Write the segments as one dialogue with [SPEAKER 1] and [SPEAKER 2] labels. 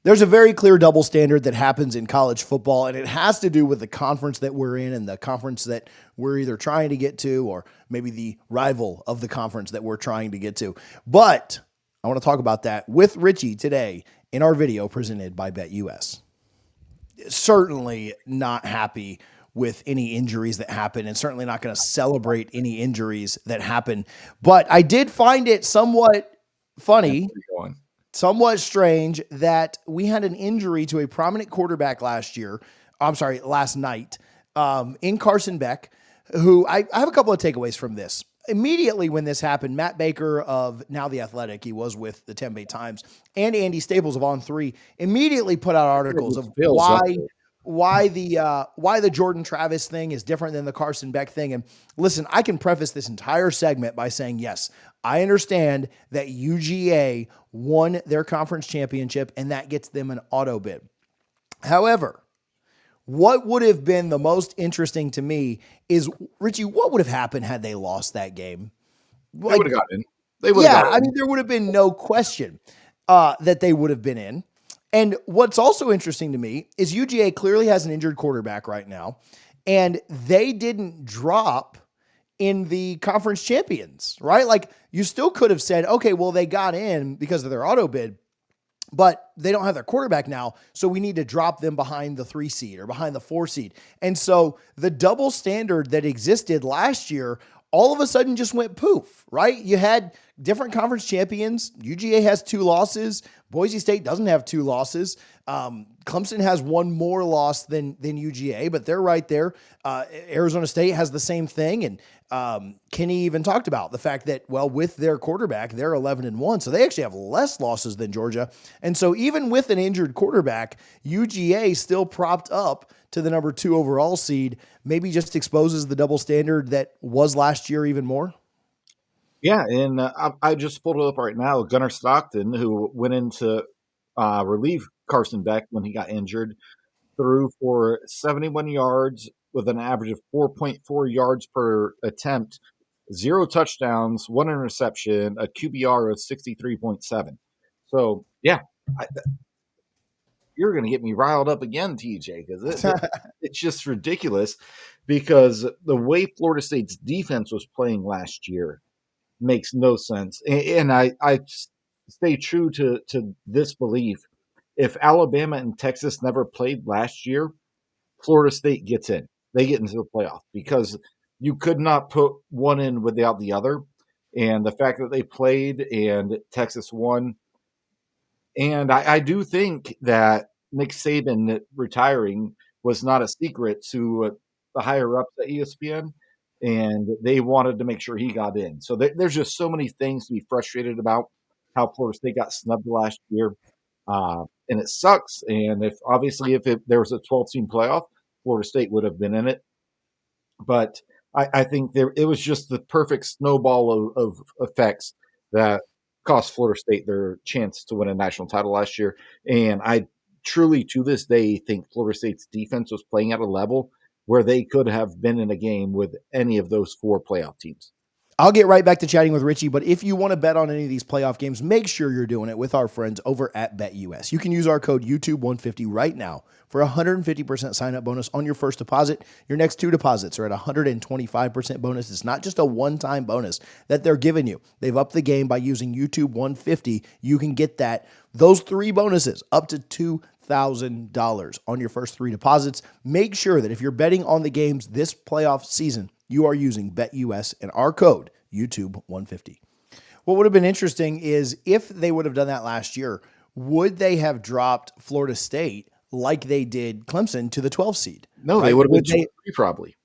[SPEAKER 1] There's a very clear double standard that happens in college football, and it has to do with the conference that we're in and the conference that we're either trying to get to or maybe the rival of the conference that we're trying to get to. But I want to talk about that with Richie today in our video presented by BetUS. Certainly not happy with any injuries that happen and certainly not going to celebrate any injuries that happen. But I did find it somewhat funny, somewhat strange that we had an injury to a prominent quarterback last night, in Carson Beck, who I have a couple of takeaways from this. Immediately when this happened, Matt Baker of Now The Athletic, he was with the Tampa Bay Times, and Andy Staples of On3 immediately put out articles of why the Jordan Travis thing is different than the Carson Beck thing. And listen, I can preface this entire segment by saying, yes, I understand that UGA won their conference championship and that gets them an auto bid. However, what would have been the most interesting to me is, Richie, what would have happened had they lost that game?
[SPEAKER 2] They would have gotten in.
[SPEAKER 1] I mean, there would have been no question that they would have been in. And what's also interesting to me is UGA clearly has an injured quarterback right now, and they didn't drop in the conference champions, right? Like, you still could have said, okay, well, they got in because of their auto bid, but they don't have their quarterback now, so we need to drop them behind the 3 seed or behind the 4 seed. And so the double standard that existed last year all of a sudden just went poof, right? You had different conference champions. UGA has 2 losses. Boise State doesn't have 2 losses. Clemson has 1 more loss than UGA, but they're right there. Arizona State has the same thing. And Kenny even talked about the fact that, well, with their quarterback, they're 11-1. So they actually have less losses than Georgia. And so even with an injured quarterback, UGA still propped up to the number 2 overall seed, maybe just exposes the double standard that was last year even more.
[SPEAKER 2] Yeah, and I just pulled it up right now. Gunnar Stockton, who went in to relieve Carson Beck when he got injured, threw for 71 yards with an average of 4.4 yards per attempt, 0 touchdowns, 1 interception, a QBR of 63.7. So, yeah, you're going to get me riled up again, TJ, because it's just ridiculous, because the way Florida State's defense was playing last year makes no sense. And I stay true to this belief. If Alabama and Texas never played last year, Florida State gets in. They get into the playoff, because you could not put one in without the other. And the fact that they played and Texas won. And I do think that Nick Saban retiring was not a secret to the higher ups at ESPN, and they wanted to make sure he got in. So there's just so many things to be frustrated about how Florida State got snubbed last year, and it sucks. And if there was a 12-team playoff, Florida State would have been in it. But I think it was just the perfect snowball of effects that cost Florida State their chance to win a national title last year. And I truly, to this day, think Florida State's defense was playing at a level where they could have been in a game with any of those 4 playoff teams.
[SPEAKER 1] I'll get right back to chatting with Richie, but if you want to bet on any of these playoff games, make sure you're doing it with our friends over at BetUS. You can use our code YouTube150 right now for a 150% sign-up bonus on your first deposit. Your next 2 deposits are at 125% bonus. It's not just a one-time bonus that they're giving you. They've upped the game by using YouTube150. You can get those 3 bonuses up to $2,000 on your first 3 deposits. Make sure that if you're betting on the games this playoff season, you are using BetUS and our code YouTube150. What would have been interesting is if they would have done that last year, would they have dropped Florida State like they did Clemson to the 12 seed?
[SPEAKER 2] No, right? They would have been 2-3 probably.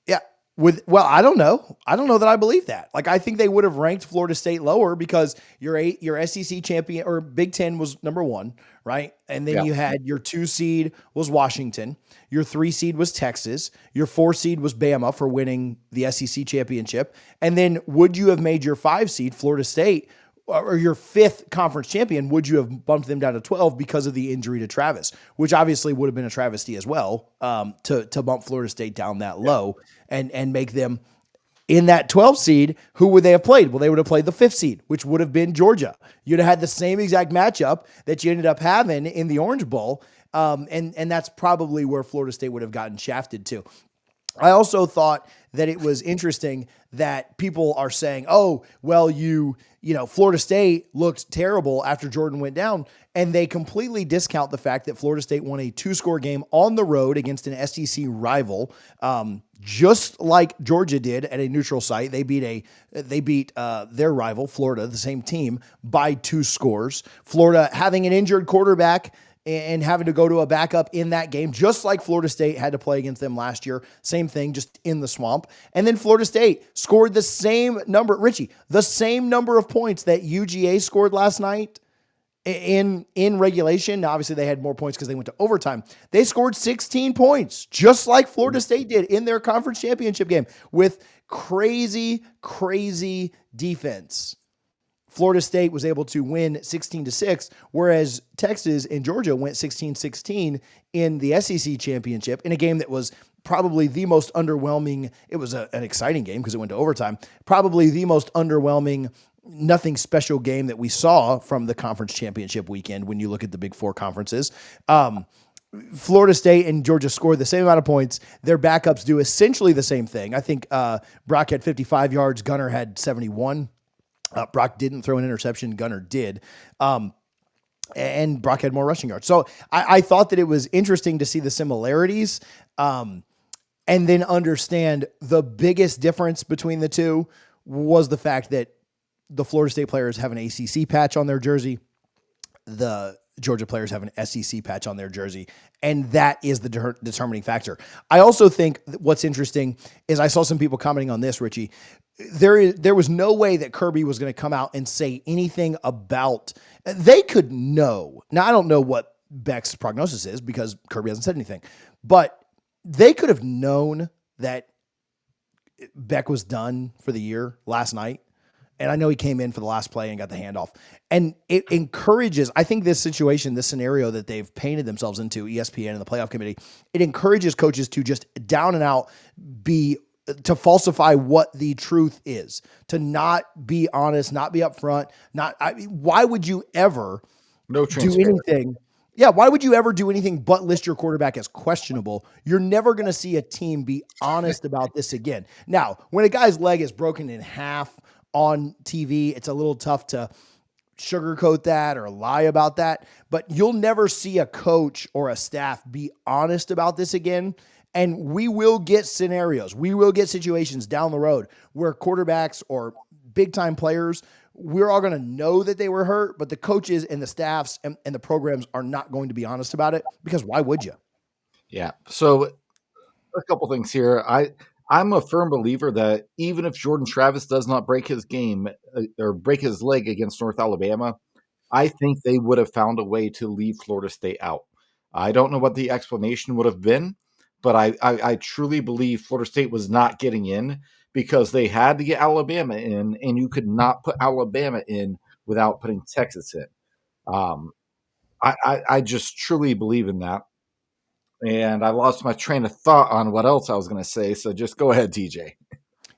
[SPEAKER 1] Yeah. I don't know. I don't know that I believe that. Like, I think they would have ranked Florida State lower because your SEC champion or Big Ten was number 1, right? And then you had your 2 seed was Washington. Your 3 seed was Texas. Your 4 seed was Bama for winning the SEC championship. And then would you have made your 5 seed Florida State or your 5th conference champion? Would you have bumped them down to 12 because of the injury to Travis, which obviously would have been a travesty as well, to bump Florida State down that low and make them In that 12 seed, who would they have played? Well, they would have played the 5th seed, which would have been Georgia. You'd have had the same exact matchup that you ended up having in the Orange Bowl. And that's probably where Florida State would have gotten shafted too. I also thought that it was interesting that people are saying, oh, well, Florida State looked terrible after Jordan went down. And they completely discount the fact that Florida State won a 2-score game on the road against an SEC rival, just like Georgia did at a neutral site. They beat their rival, Florida, the same team, by 2 scores. Florida having an injured quarterback and having to go to a backup in that game, just like Florida State had to play against them last year. Same thing, just in the swamp. And then Florida State scored the same number, Richie, the same number of points that UGA scored last night in regulation. Now, obviously, they had more points because they went to overtime. They scored 16 points, just like Florida State did in their conference championship game with crazy, crazy defense. Florida State was able to win 16-6, whereas Texas and Georgia went 16-16 in the SEC championship in a game that was probably the most underwhelming. It was an exciting game because it went to overtime. Probably the most underwhelming, nothing special game that we saw from the conference championship weekend when you look at the Big Four conferences. Florida State and Georgia scored the same amount of points. Their backups do essentially the same thing. I think Brock had 55 yards. Gunner had 71. Brock didn't throw an interception. Gunner did. And Brock had more rushing yards. So I thought that it was interesting to see the similarities and then understand the biggest difference between the two was the fact that the Florida State players have an ACC patch on their jersey. The Georgia players have an SEC patch on their jersey, and that is the determining factor. I also think what's interesting is I saw some people commenting on this, Richie. There was no way that Kirby was going to come out and say anything about, they could know. Now, I don't know what Beck's prognosis is because Kirby hasn't said anything, but they could have known that Beck was done for the year last night. And I know he came in for the last play and got the handoff. And it encourages, I think this situation, this scenario that they've painted themselves into, ESPN and the playoff committee, it encourages coaches to just down and out to falsify what the truth is, to not be honest, not be upfront. Why would you ever do anything? Yeah, why would you ever do anything but list your quarterback as questionable? You're never going to see a team be honest about this again. Now, when a guy's leg is broken in half on TV, it's a little tough to sugarcoat that or lie about that, but you'll never see a coach or a staff be honest about this again. And we will get scenarios, we will get situations down the road where quarterbacks or big time players, we're all going to know that they were hurt, but the coaches and the staffs and the programs are not going to be honest about it because why would you?
[SPEAKER 2] Yeah. So a couple things here. I'm a firm believer that even if Jordan Travis does not break his game or break his leg against North Alabama, I think they would have found a way to leave Florida State out. I don't know what the explanation would have been, but I truly believe Florida State was not getting in because they had to get Alabama in, and you could not put Alabama in without putting Texas in. I just truly believe in that. And I lost my train of thought on what else I was going to say. So just go ahead, TJ.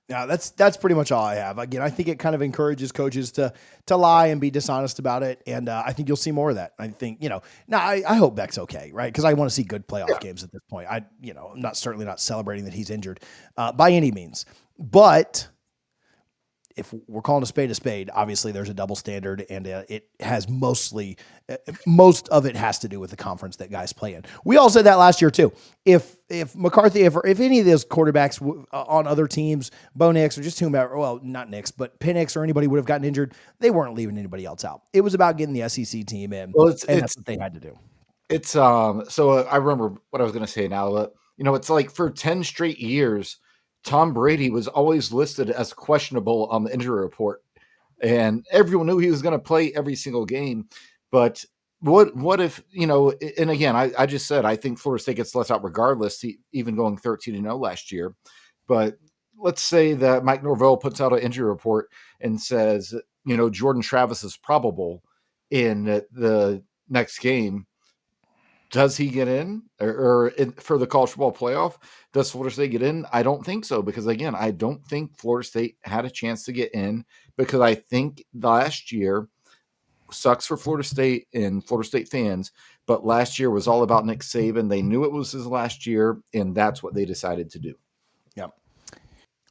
[SPEAKER 1] Yeah, that's pretty much all I have. Again, I think it kind of encourages coaches to lie and be dishonest about it, and I think you'll see more of that. I think now I hope Beck's okay, right? Because I want to see good playoff games at this point. I'm certainly not celebrating that he's injured by any means, but if we're calling a spade, obviously there's a double standard, and it has most of it has to do with the conference that guys play in. We all said that last year too. If McCarthy, if any of those quarterbacks on other teams, Bo Nix or just whomever, well, not Nix, but Penix or anybody would have gotten injured, they weren't leaving anybody else out. It was about getting the SEC team in, and that's what they had to do.
[SPEAKER 2] It's so I remember what I was going to say now. It's like for 10 straight years, Tom Brady was always listed as questionable on the injury report, and everyone knew he was going to play every single game. But what if, and again, I just said, I think Florida State gets left out regardless, even going 13-0 last year. But let's say that Mike Norvell puts out an injury report and says, Jordan Travis is probable in the next game. Does he get in for the college football playoff? Does Florida State get in? I don't think so, because again, I don't think Florida State had a chance to get in, because I think last year sucks for Florida State and Florida State fans, but last year was all about Nick Saban. They knew it was his last year, and that's what they decided to do.
[SPEAKER 1] Yeah.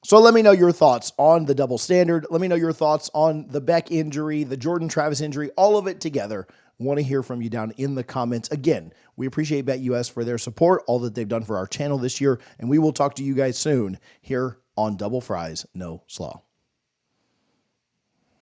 [SPEAKER 1] So let me know your thoughts on the double standard. Let me know your thoughts on the Beck injury, the Jordan Travis injury, all of it together. Want to hear from you down in the comments. Again, we appreciate BetUS for their support, all that they've done for our channel this year, and we will talk to you guys soon here on Double Fries, No Slaw.